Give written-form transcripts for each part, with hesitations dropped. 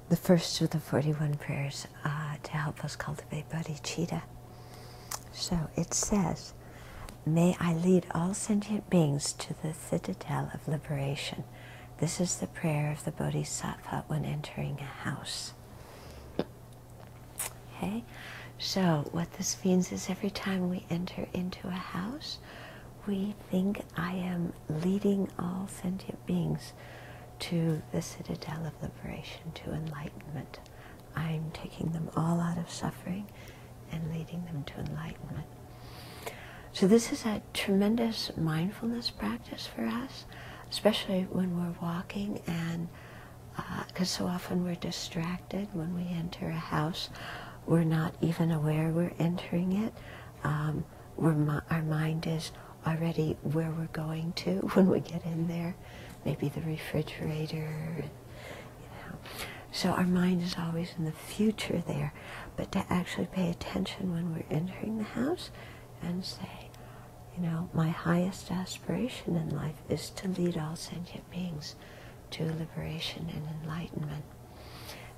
the first of the 41 prayers to help us cultivate bodhicitta. So it says, may I lead all sentient beings to the citadel of liberation. This is the prayer of the Bodhisattva when entering a house. Okay, so what this means is every time we enter into a house, we think, I am leading all sentient beings to the citadel of liberation, to enlightenment. I'm taking them all out of suffering and leading them to enlightenment. So this is a tremendous mindfulness practice for us, especially when we're walking, and because so often we're distracted when we enter a house. We're not even aware we're entering it. Our mind is already where we're going to when we get in there, maybe the refrigerator, you know. So our mind is always in the future there, but to actually pay attention when we're entering the house and say, you know, my highest aspiration in life is to lead all sentient beings to liberation and enlightenment.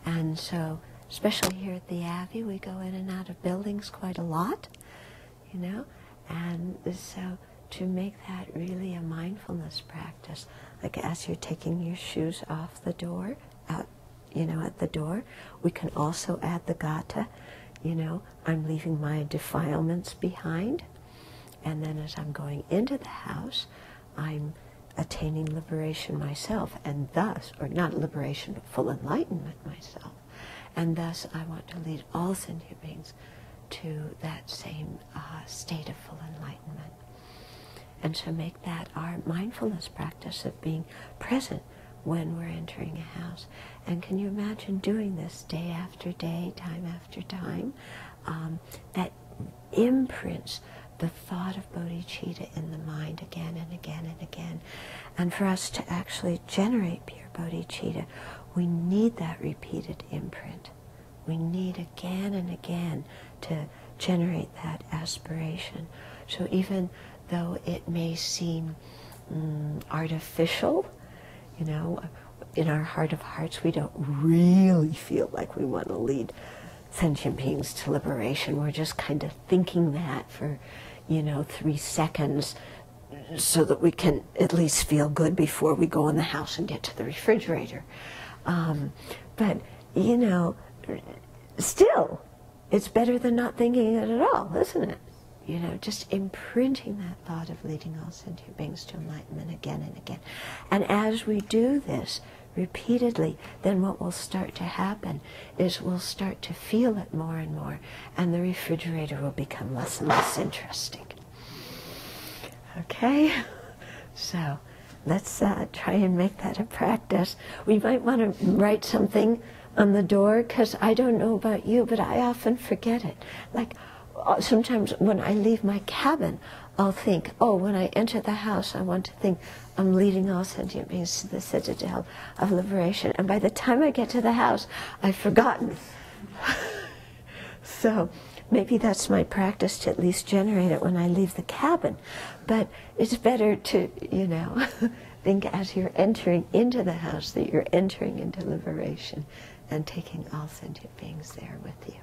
And so, especially here at the Abbey, we go in and out of buildings quite a lot, you know, and so to make that really a mindfulness practice, like as you're taking your shoes off the door, out, you know, at the door, we can also add the gata, you know, I'm leaving my defilements behind, and then as I'm going into the house, I'm attaining liberation myself, and thus, or not liberation, but full enlightenment myself. And thus, I want to lead all sentient beings to that same state of full enlightenment. And so make that our mindfulness practice of being present when we're entering a house. And can you imagine doing this day after day, time after time? That imprints the thought of bodhicitta in the mind again and again and again. And for us to actually generate pure bodhicitta, we need that repeated imprint. We need again and again to generate that aspiration. So even though it may seem artificial, you know, in our heart of hearts we don't really feel like we want to lead sentient beings to liberation. We're just kind of thinking that for, you know, 3 seconds so that we can at least feel good before we go in the house and get to the refrigerator. But, you know, still, it's better than not thinking it at all, isn't it? You know, just imprinting that thought of leading all sentient beings to enlightenment again and again. And as we do this repeatedly, then what will start to happen is we'll start to feel it more and more, and the refrigerator will become less and less interesting. Okay? So let's try and make that a practice. We might want to write something on the door, because I don't know about you, but I often forget it. Like, sometimes when I leave my cabin, I'll think, oh, when I enter the house, I want to think, I'm leading all sentient beings to the citadel of liberation. And by the time I get to the house, I've forgotten. So maybe that's my practice, to at least generate it when I leave the cabin. But it's better to, you know, think as you're entering into the house that you're entering into liberation and taking all sentient beings there with you.